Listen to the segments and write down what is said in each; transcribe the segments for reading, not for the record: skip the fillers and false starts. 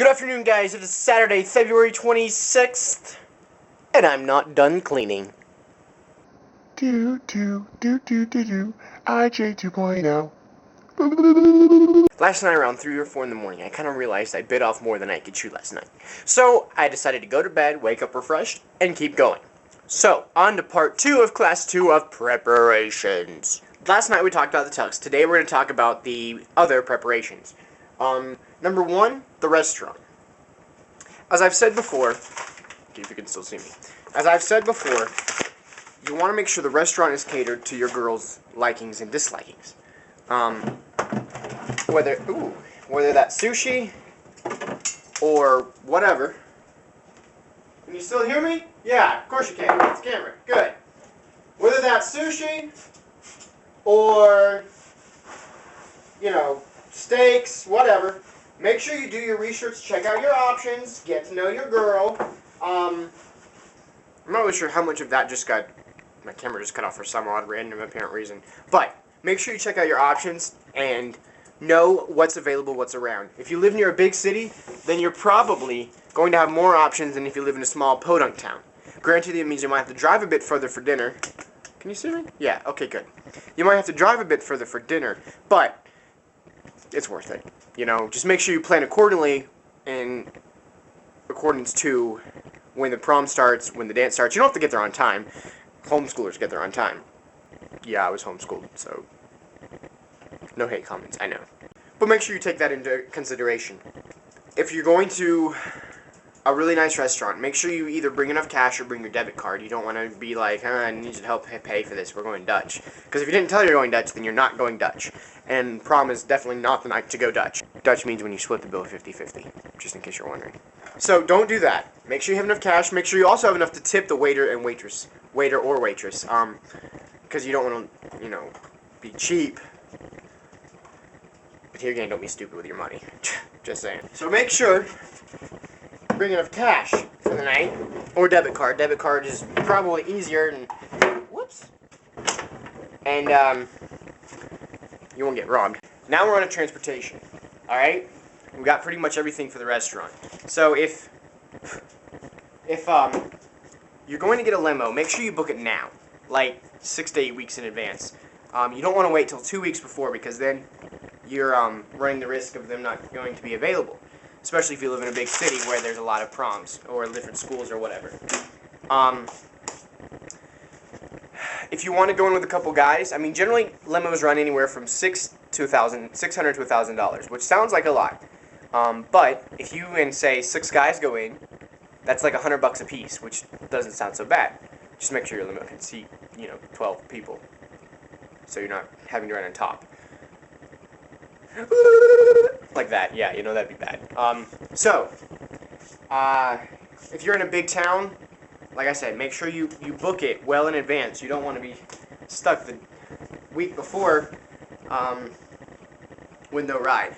Good afternoon, guys. It is Saturday, February 26th, and I'm not done cleaning. IJ 2.0. Last night around 3 or 4 in the morning, I kind of realized I bit off more than I could chew last night. So, I decided to go to bed, wake up refreshed, and keep going. So, on to part 2 of class 2 of preparations. Last night we talked about the tux. Today we're going to talk about the other preparations. Number 1, the restaurant. As I've said before, see if you can still see me. As I've said before, you want to make sure the restaurant is catered to your girl's likings and dislikings. Whether that's sushi or whatever. Can you still hear me? Yeah, of course you can. It's camera. Good. Whether that's sushi or, steaks, whatever. Make sure you do your research, check out your options, get to know your girl. I'm not really sure how much of that my camera just cut off for some odd random apparent reason. But make sure you check out your options and know what's available, what's around. If you live near a big city, then you're probably going to have more options than if you live in a small podunk town. Granted, it means you might have to drive a bit further for dinner. Can you see me? Yeah, okay, good. You might have to drive a bit further for dinner, but it's worth it. Just make sure you plan accordingly in accordance to when the prom starts, when the dance starts. You don't have to get there on time. Homeschoolers get there on time. Yeah, I was homeschooled, so no hate comments, I know. But make sure you take that into consideration. If you're going to a really nice restaurant, make sure you either bring enough cash or bring your debit card. You don't want to be like, I need you to help pay for this, we're going Dutch. Because if you didn't tell you're going Dutch, then you're not going Dutch. And prom is definitely not the night to go Dutch. Dutch means when you split the bill 50-50, just in case you're wondering. So don't do that. Make sure you have enough cash. Make sure you also have enough to tip the waiter or waitress. Because you don't want to, be cheap. But here again, don't be stupid with your money. Just saying. So make sure bring enough cash for the night, or debit card. Debit card is probably easier, and you won't get robbed. Now we're on to transportation. All right, we got pretty much everything for the restaurant. So if you're going to get a limo, make sure you book it now, like 6 to 8 weeks in advance. You don't want to wait till 2 weeks before, because then you're running the risk of them not going to be available. Especially if you live in a big city where there's a lot of proms or different schools or whatever. If you want to go in with a couple guys, generally limos run anywhere from $600 to $1,000, which sounds like a lot. But if you and say 6 guys go in, that's like $100 a piece, which doesn't sound so bad. Just make sure your limo can seat, 12 people, so you're not having to run on top. Like that, yeah, that'd be bad. If you're in a big town, like I said, make sure you book it well in advance. You don't want to be stuck the week before with no ride.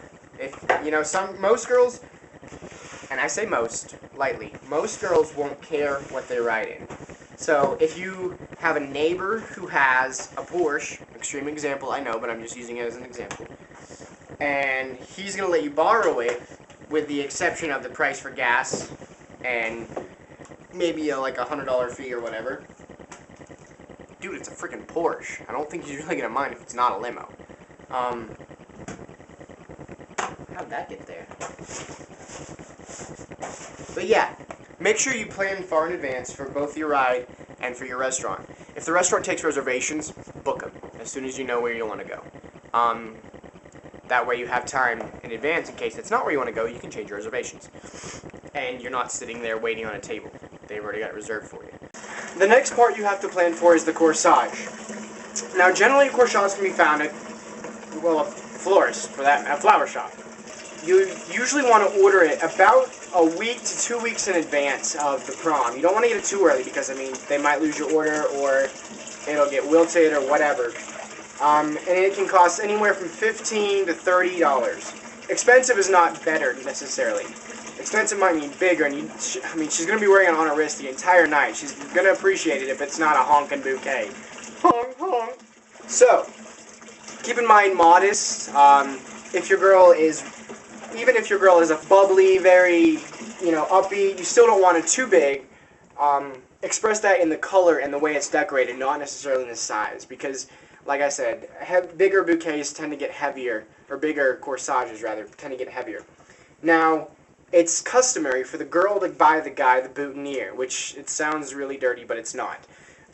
Most girls, and I say most lightly, most girls won't care what they ride in. So if you have a neighbor who has a Porsche, extreme example, I know, but I'm just using it as an example, and he's going to let you borrow it with the exception of the price for gas and maybe like $100 fee or whatever. Dude, it's a freaking Porsche. I don't think he's really going to mind if it's not a limo. How'd that get there? But yeah, make sure you plan far in advance for both your ride and for your restaurant. If the restaurant takes reservations, book them as soon as you know where you want to go. That way you have time in advance in case it's not where you want to go, you can change your reservations. And you're not sitting there waiting on a table. They've already got it reserved for you. The next part you have to plan for is the corsage. Now generally corsage can be found at, a florist, for that, a flower shop. You usually want to order it about a week to 2 weeks in advance of the prom. You don't want to get it too early because, they might lose your order or it'll get wilted or whatever. And it can cost anywhere from $15 to $30. Expensive is not better, necessarily. Expensive might mean bigger, and she's going to be wearing it on her wrist the entire night. She's going to appreciate it if it's not a honkin' bouquet. Honk, honk. So, keep in mind, modest. If your girl is even if your girl is a bubbly, very, upbeat, you still don't want it too big. Express that in the color and the way it's decorated, not necessarily in the size, because, like I said, bigger bouquets tend to get heavier, or bigger corsages, rather, tend to get heavier. Now, it's customary for the girl to buy the guy the boutonniere, which it sounds really dirty, but it's not.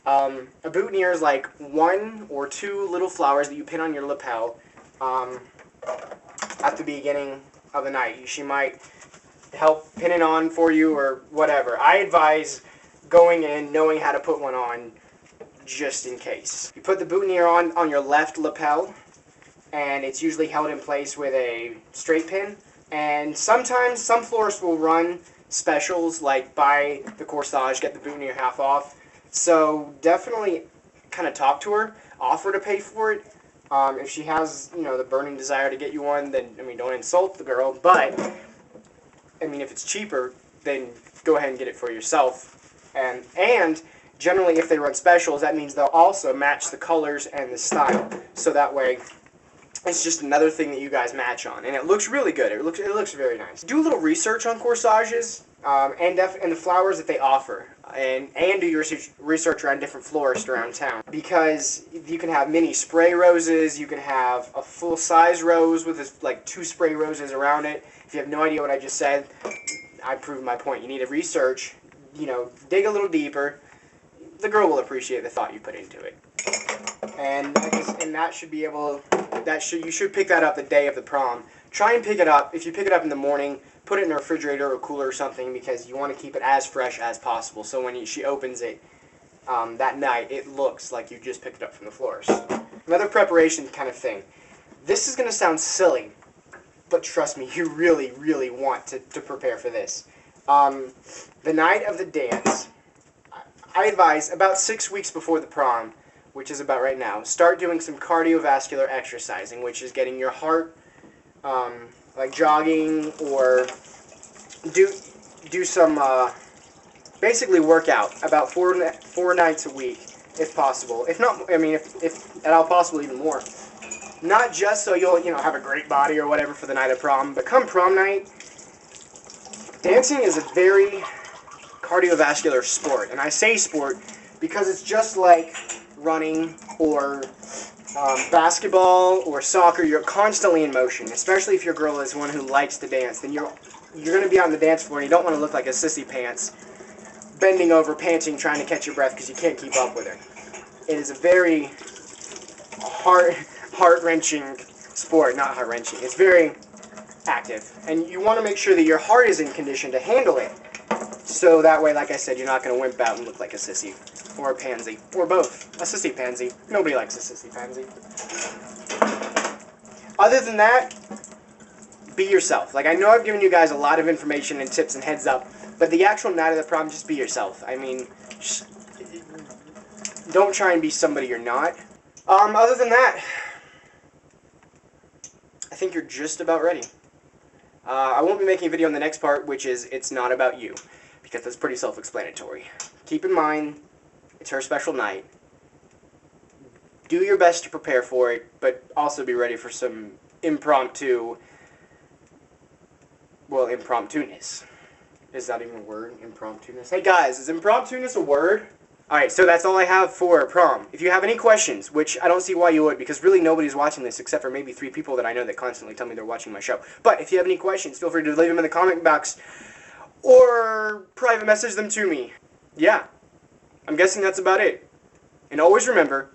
A boutonniere is like 1 or 2 little flowers that you pin on your lapel at the beginning of the night. She might help pin it on for you or whatever. I advise going in knowing how to put one on just in case. You put the boutonniere on your left lapel, and it's usually held in place with a straight pin. And sometimes some florists will run specials like buy the corsage, get the boutonniere half off. So definitely kind of talk to her, offer to pay for it. If she has, the burning desire to get you one, then, don't insult the girl. But, if it's cheaper, then go ahead and get it for yourself. And generally, if they run specials, that means they'll also match the colors and the style. So that way, it's just another thing that you guys match on. And it looks really good. It looks very nice. Do a little research on corsages and the flowers that they offer. And do your research around different florists around town. Because you can have mini spray roses, you can have a full-size rose with like 2 spray roses around it. If you have no idea what I just said, I proved my point. You need to research, dig a little deeper. The girl will appreciate the thought you put into it. And that should be able, you should pick that up the day of the prom. Try and pick it up. If you pick it up in the morning, put it in a refrigerator or cooler or something, because you want to keep it as fresh as possible. So when she opens it that night, it looks like you just picked it up from the florist. Another preparation kind of thing. This is going to sound silly, but trust me, you really, really want to prepare for this. The night of the dance, I advise about 6 weeks before the prom, which is about right now, start doing some cardiovascular exercising, which is getting your heart like jogging, or do some basically workout about four nights a week if possible. If not, if at all possible, even more. Not just so you'll have a great body or whatever for the night of prom, but come prom night, dancing is a very cardiovascular sport, and I say sport because it's just like running or basketball or soccer. You're constantly in motion, especially if your girl is one who likes to dance. Then you're going to be on the dance floor, and you don't want to look like a sissy pants, bending over, panting, trying to catch your breath because you can't keep up with her. It is a very heart-wrenching sport, not heart-wrenching. It's very active, and you want to make sure that your heart is in condition to handle it. So that way, like I said, you're not going to wimp out and look like a sissy. Or a pansy. Or both. A sissy pansy. Nobody likes a sissy pansy. Other than that, be yourself. Like, I know I've given you guys a lot of information and tips and heads up, but the actual night of the prom, just be yourself. Don't try and be somebody you're not. Other than that, I think you're just about ready. I won't be making a video on the next part, which is It's Not About You, because that's pretty self-explanatory. Keep in mind, it's her special night. Do your best to prepare for it, but also be ready for some impromptu-ness. Is that even a word? Impromptu-ness? Hey guys, is impromptu-ness a word? Alright, so that's all I have for prom. If you have any questions, which I don't see why you would, because really nobody's watching this except for maybe 3 people that I know that constantly tell me they're watching my show. But if you have any questions, feel free to leave them in the comment box or private message them to me. Yeah, I'm guessing that's about it. And always remember,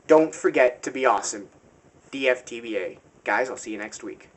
don't forget to be awesome. DFTBA. Guys, I'll see you next week.